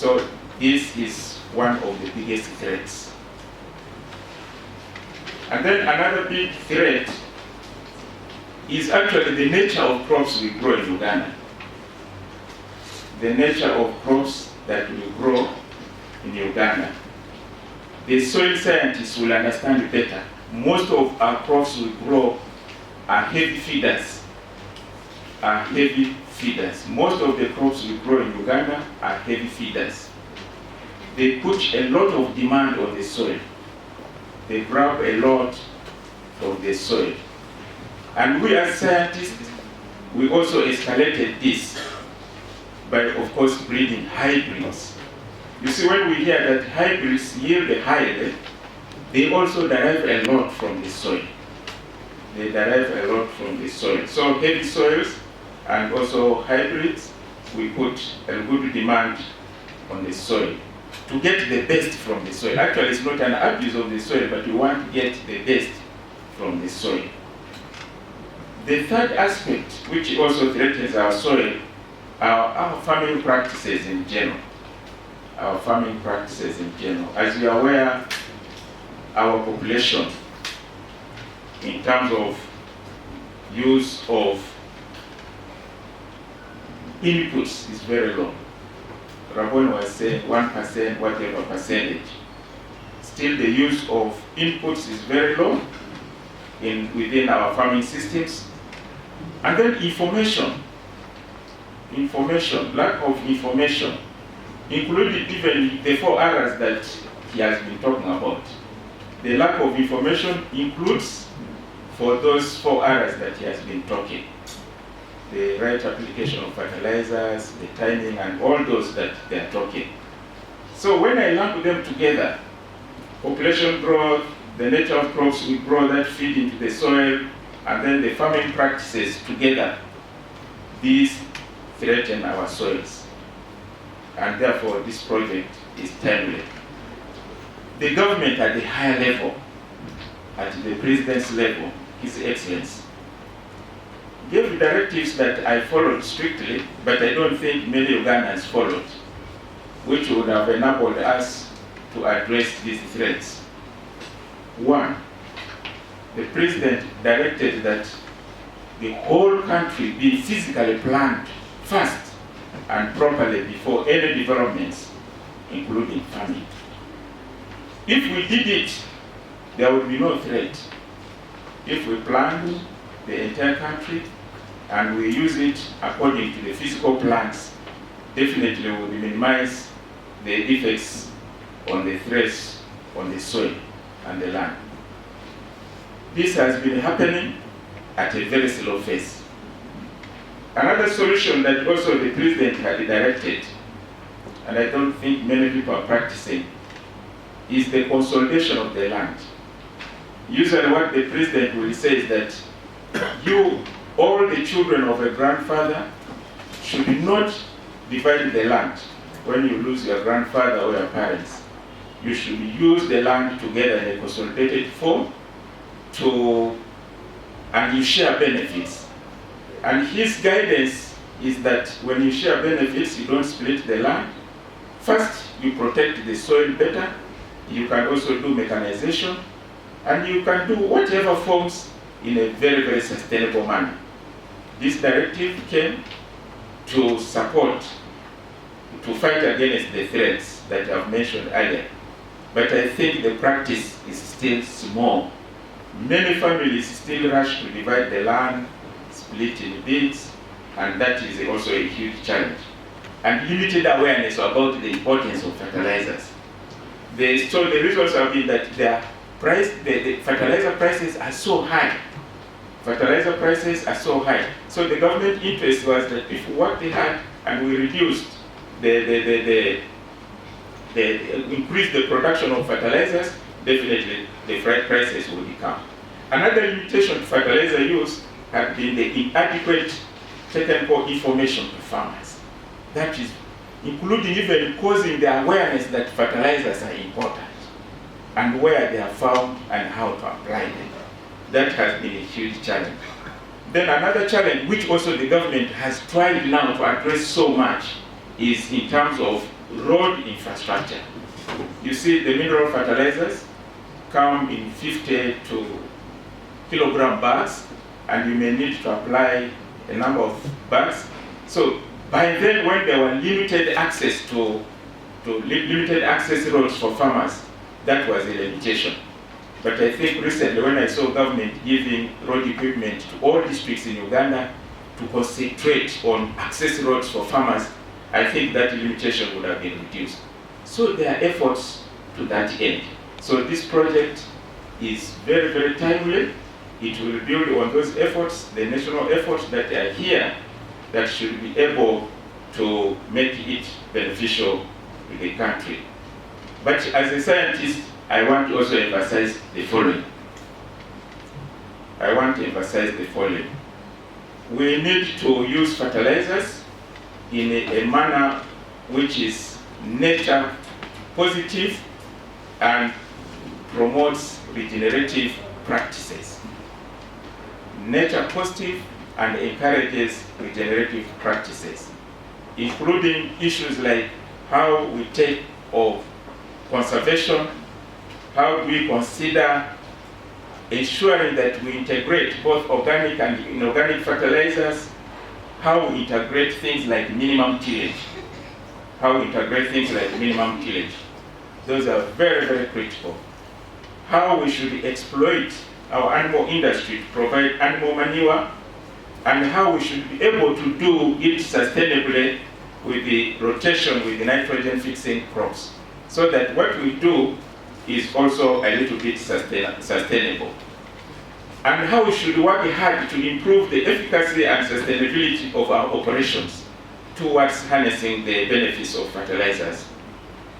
So this is one of the biggest threats. And then another big threat is actually the nature of crops we grow in Uganda. The nature of crops that we grow in Uganda. The soil scientists will understand better. Most of our crops we grow are heavy feeders. Most of the crops we grow in Uganda are heavy feeders. They put a lot of demand on the soil. They grab a lot from the soil. And we as scientists, we also escalated this by, of course, breeding hybrids. You see, when we hear that hybrids yield higher, they also derive a lot from the soil. They derive a lot from the soil. So heavy soils and also hybrids, we put a good demand on the soil to get the best from the soil. Actually, it's not an abuse of the soil, but we want to get the best from the soil. The third aspect, which also threatens our soil, are our farming practices in general. Our farming practices in general. As you are aware, our population, in terms of use of inputs, is very low. Rabon was saying 1%, whatever percentage. Still, the use of inputs is very low within our farming systems. And then information, lack of information, including even the 4 areas that he has been talking about. The lack of information includes for those 4 areas that he has been talking. The right application of fertilizers, the timing, and all those that they are talking. So when I lump them together, population growth, the nature of crops we grow that feed into the soil, and then the farming practices together, these threaten our soils. And therefore, this project is timely. The government at the higher level, at the president's level, His Excellency, gave directives that I followed strictly, but I don't think many Ugandans followed, which would have enabled us to address these threats. 1, the president directed that the whole country be physically planned first and properly before any developments, including farming. If we did it, there would be no threat. If we planned the entire country and we use it according to the physical plans, definitely we will minimize the effects on the threats on the soil and the land. This has been happening at a very slow pace. Another solution that also the president had directed, and I don't think many people are practicing, is the consolidation of the land. Usually what the president will say is that all the children of a grandfather should not divide the land. When you lose your grandfather or your parents, you should use the land together in a consolidated form and you share benefits. And his guidance is that when you share benefits, you don't split the land. First, you protect the soil better. You can also do mechanization. And you can do whatever forms in a very, very sustainable manner. This directive came to support, to fight against the threats that I've mentioned earlier. But I think the practice is still small. Many families still rush to divide the land, split in bits, and that is also a huge challenge. And limited awareness about the importance of fertilizers. So the results have been that the fertilizer prices are so high. Fertilizer prices are so high. So the government interest was that if we worked hard and we reduced increase the production of fertilizers, definitely the prices will become. Another limitation to fertilizer use has been the inadequate technical information to farmers. That is, including even causing the awareness that fertilizers are important and where they are found and how to apply them. That has been a huge challenge. Then another challenge, which also the government has tried now to address so much, is in terms of road infrastructure. You see, the mineral fertilizers come in 50 to kilogram bags, and you may need to apply a number of bags. So by then, when there were limited access to limited access roads for farmers, that was a limitation. But I think recently, when I saw government giving road equipment to all districts in Uganda to concentrate on access roads for farmers, I think that limitation would have been reduced. So there are efforts to that end. So this project is very, very timely. It will build on those efforts, the national efforts that are here, that should be able to make it beneficial to the country. But as a scientist, I want to also emphasize the following. We need to use fertilizers in a manner which is nature positive and promotes regenerative practices. Nature positive and encourages regenerative practices, including issues like how we take of conservation, how do we consider ensuring that we integrate both organic and inorganic fertilizers, how we integrate things like minimum tillage. Those are very, very critical. How we should exploit our animal industry to provide animal manure, and how we should be able to do it sustainably with the rotation with the nitrogen fixing crops, so that what we do is also a little bit sustainable. And how we should work hard to improve the efficacy and sustainability of our operations towards harnessing the benefits of fertilizers.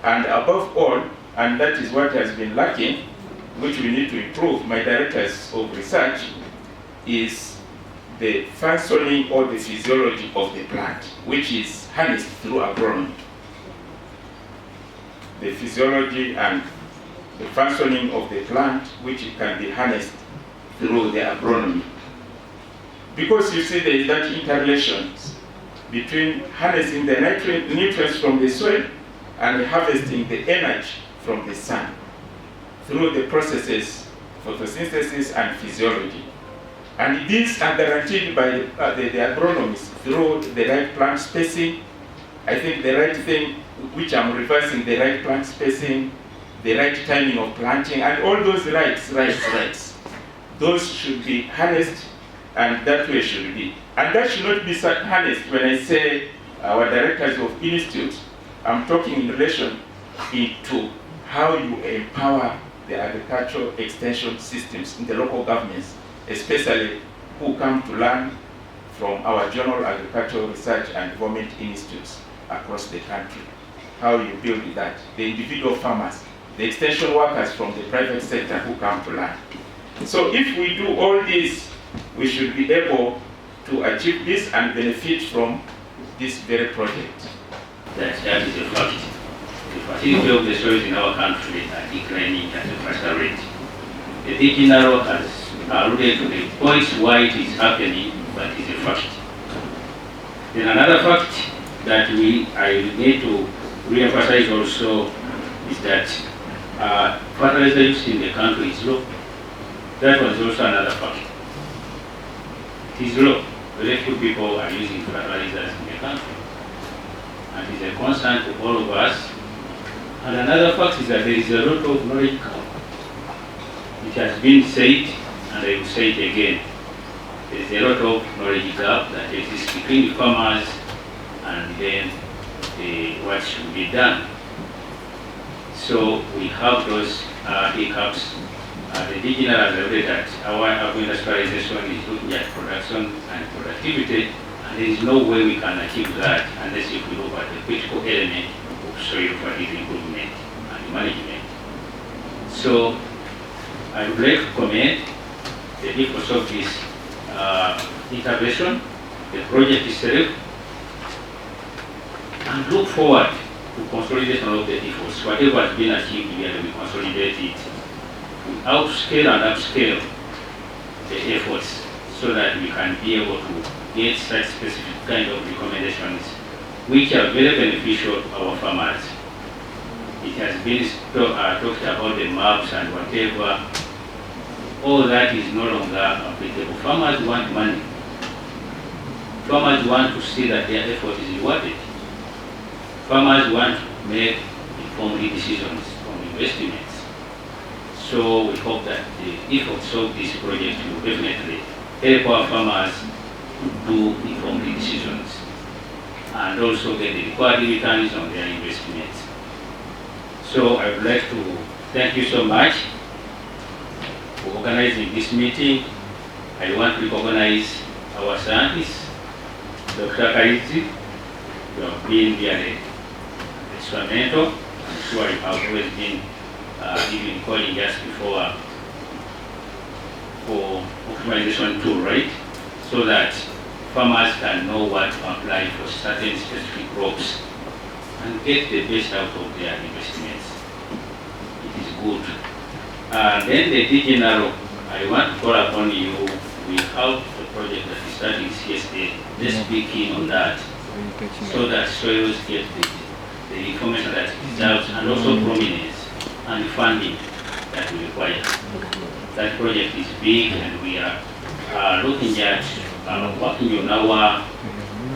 And above all, and that is what has been lacking, which we need to improve, my directors of research, is the functioning or the physiology of the plant, which is harnessed through agronomy. The physiology and the functioning of the plant, which can be harnessed through the agronomy. Because you see there is that interrelation between harnessing the nutrients from the soil and harvesting the energy from the sun through the processes photosynthesis and physiology. And these are guaranteed by the agronomists through the right plant spacing. I think the right thing, which I'm reversing, the right plant spacing, the right timing of planting, and all those rights. Those should be harnessed, and that way should be. And that should not be harnessed when I say our directors of institutes. I'm talking in relation to how you empower the agricultural extension systems in the local governments, especially who come to learn from our general agricultural research and development institutes across the country. How you build that, the individual farmers, the extension workers from the private sector who come to learn. So if we do all this, we should be able to achieve this and benefit from this very project. That is a fact. The fertility of the soils in our country are declining at a faster rate. The DG Naro has alluded to the points why it is happening, but it's a fact. Then another fact that I need to re-emphasize also is that fertilizer use in the country is low. That was also another fact. It is low. Very few people are using fertilizers in the country. And it is a concern to all of us. And another fact is that there is a lot of knowledge gap. It has been said, and I will say it again. There is a lot of knowledge gap that exists between the farmers and then what should be done. So we have those hiccups. The DG Naro has already that our agro-industrialization is looking at production and productivity, and there is no way we can achieve that unless if we look at the critical element of soil fertility improvement and management. So I would like to commend the efforts of this intervention, the project itself, and look forward to consolidation of the efforts. Whatever has been achieved here, we consolidate it. We upscale and upscale the efforts so that we can be able to get such specific kind of recommendations which are very beneficial to our farmers. It has been talked about the maps and whatever. All that is no longer applicable. Farmers want money. Farmers want to see that their effort is rewarded. Farmers want to make informed decisions on investments. So we hope that the efforts of this project will definitely help our farmers to do informed decisions and also get the required returns on their investments. So I would like to thank you so much for organizing this meeting. I want to recognize our scientists, Dr. Kaiti. You have been very instrumental. I'm sure you have always been even calling us before for optimization tool, right? So that farmers can know what to apply for certain specific crops and get the best out of their investments. It is good. Then the DG Naro, I want to call upon you. We have a project that is starting CSA. Let's be keen on that so that soils get the information that it deserves and also prominence and funding that we require. That project is big and we are looking at working on our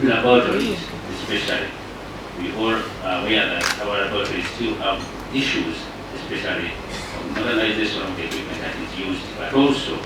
laboratories especially. We all are aware that our laboratories still have issues, especially on modernization of the equipment that is used, but also